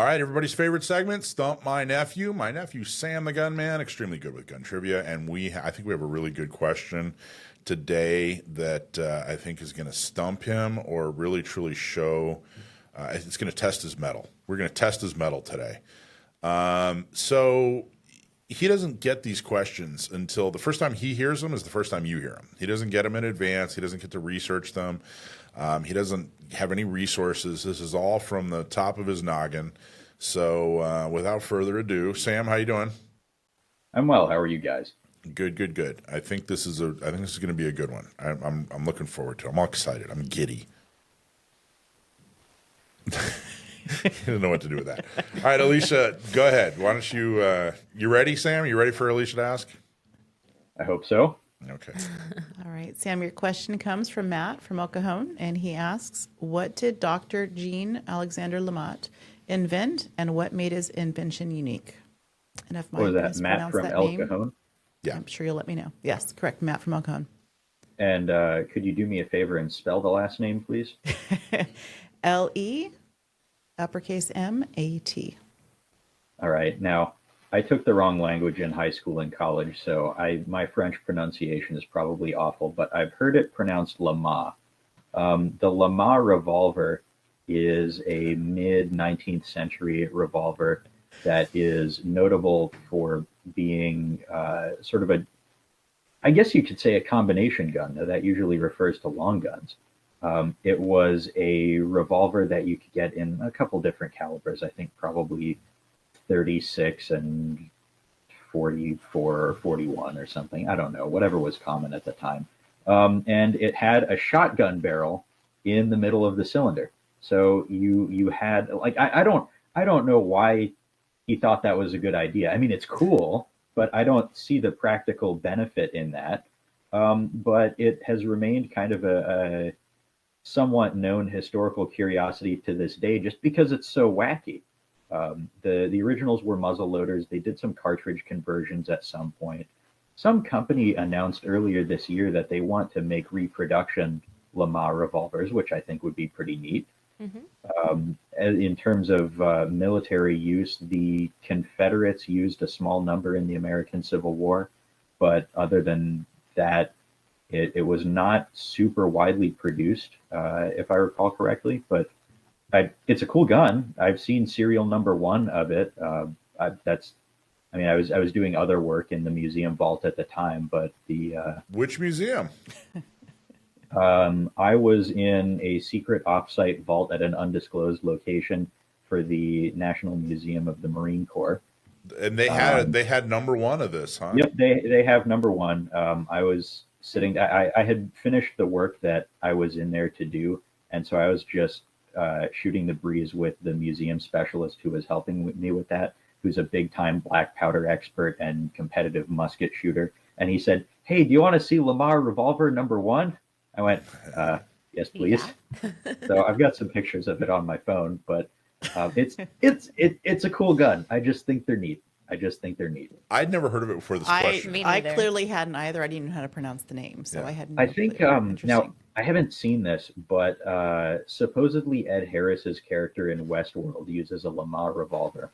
All right, everybody's favorite segment, Stump My Nephew. My nephew, Sam the Gunman, extremely good with gun trivia, and I think we have a really good question today that I think is going to stump him or really truly show. It's going to test his mettle. We're going to test his mettle today. So he doesn't get these questions until the first time he hears them is the first time you hear them. He doesn't get them in advance. He doesn't get to research them. He doesn't have any resources. This is all from the top of his noggin. So without further ado, Sam, how you doing? I'm well. How are you guys? Good, good, good. I think this is going to be a good one. I'm looking forward to it. I'm all excited. I'm giddy. I don't know what to do with that. All right, Alicia, go ahead. Why don't you ready, Sam? You ready for Alicia to ask? I hope so. Okay. All right, Sam, your question comes from Matt from El Cajon, and he asks, what did Dr. Jean Alexandre LeMat invent, and what made his invention unique? And if What was that, Matt from El Cajon? Yeah. I'm sure you'll let me know. Yes, correct, Matt from El Cajon. And could you do me a favor and spell the last name, please? L-E, uppercase M-A-T. All right. Now, I took the wrong language in high school and college, so my French pronunciation is probably awful, but I've heard it pronounced LeMat. The LeMat revolver is a mid-19th century revolver that is notable for being sort of I guess you could say a combination gun. Now, that usually refers to long guns. It was a revolver that you could get in a couple different calibers, I think probably 36 and 44 or 41 or something. I don't know, whatever was common at the time. And it had a shotgun barrel in the middle of the cylinder. So you had like I don't know why he thought that was a good idea. I mean, it's cool, but I don't see the practical benefit in that. But it has remained kind of a somewhat known historical curiosity to this day, just because it's so wacky. The originals were muzzle loaders. They did some cartridge conversions at some point. Some company announced earlier this year that they want to make reproduction LeMat revolvers, which I think would be pretty neat. Mm-hmm. In terms of military use, the Confederates used a small number in the American Civil War, but other than that, it was not super widely produced, if I recall correctly. But it's a cool gun. I've seen serial number 1 of it. I was doing other work in the museum vault at the time, but Which museum? I was in a secret offsite vault at an undisclosed location for the National Museum of the Marine Corps. And they had number 1 of this, huh? Yep, they have number 1. I was sitting. I had finished the work that I was in there to do, and so I was just shooting the breeze with the museum specialist who was helping me with that, who's a big-time black powder expert and competitive musket shooter. And he said, "Hey, do you want to see LeMat revolver number 1?" I went, "Yes, please." Yeah. So I've got some pictures of it on my phone, but it's a cool gun. I just think they're neat. I'd never heard of it before this question. I clearly hadn't either. I didn't even know how to pronounce the name, so yeah. I hadn't. I think now I haven't seen this, but supposedly Ed Harris's character in Westworld uses a LeMat revolver.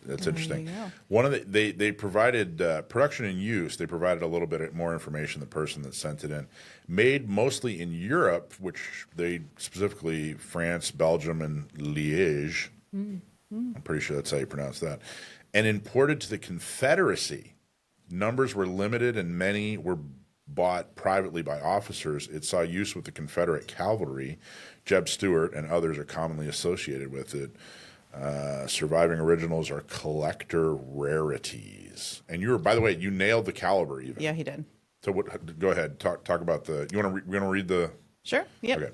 That's interesting. One of they provided production and use. They provided a little bit more information. The person that sent it in, made mostly in Europe, which they specifically France, Belgium, and Liège. I'm pretty sure that's how you pronounce that. And imported to the Confederacy. Numbers were limited, and many were bought privately by officers. It saw use with the Confederate cavalry. Jeb Stuart and others are commonly associated with it. Surviving originals are collector rarities. And by the way, you nailed the caliber even. Yeah, he did. So go ahead, talk about the. You want to read the. Sure. Yeah. Okay.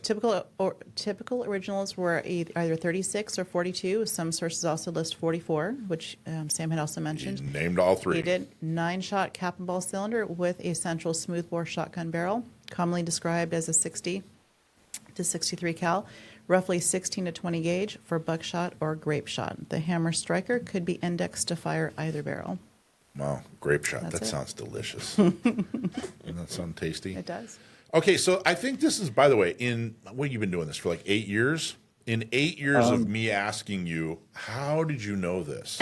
Typical originals were either 36 or 42. Some sources also list 44, which Sam had also mentioned. He named all 3. He did. 9-shot cap and ball cylinder with a central smoothbore shotgun barrel, commonly described as a 60 to 63 cal, roughly 16 to 20 gauge for buckshot or grape shot. The hammer striker could be indexed to fire either barrel. Wow, grape shot. That sounds delicious. Doesn't that sound tasty? It does. Okay, so I think this is, by the way, what you've been doing this for like 8 years? In 8 years of me asking you, how did you know this?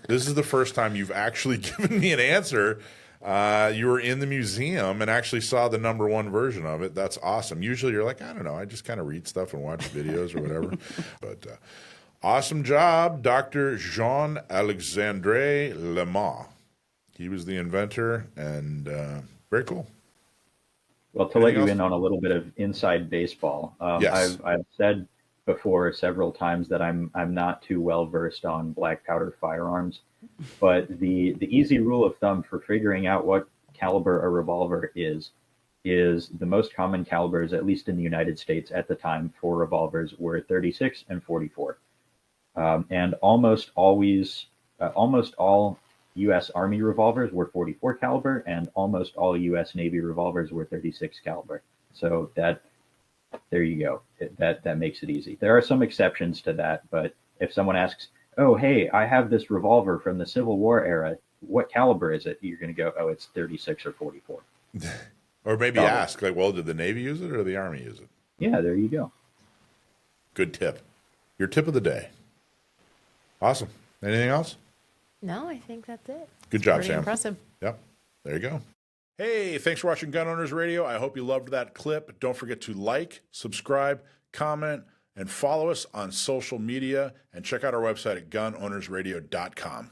This is the first time you've actually given me an answer. You were in the museum and actually saw the #1 version of it. That's awesome. Usually you're like, I don't know, I just kind of read stuff and watch videos or whatever. But awesome job, Dr. Jean-Alexandre LeMat. He was the inventor, and very cool. Well, to let you in on a little bit of inside baseball, Yes. I've said before several times that I'm not too well versed on black powder firearms, but the easy rule of thumb for figuring out what caliber a revolver is the most common calibers, at least in the United States at the time, for revolvers were 36 and 44, and almost all U.S. Army revolvers were 44 caliber, and almost all U.S. Navy revolvers were 36 caliber. So there you go. That makes it easy. There are some exceptions to that, but if someone asks, "Oh, hey, I have this revolver from the Civil War era. What caliber is it?" You're going to go, "Oh, it's 36 or 44." Or maybe ask, like, well, did the Navy use it or the Army use it? Yeah, there you go. Good tip. Your tip of the day. Awesome. Anything else? No, I think that's it. Good job, Pretty Sam. impressive. Yep. There you go. Hey, thanks for watching Gun Owners Radio. I hope you loved that clip. Don't forget to like, subscribe, comment, and follow us on social media. And check out our website at gunownersradio.com.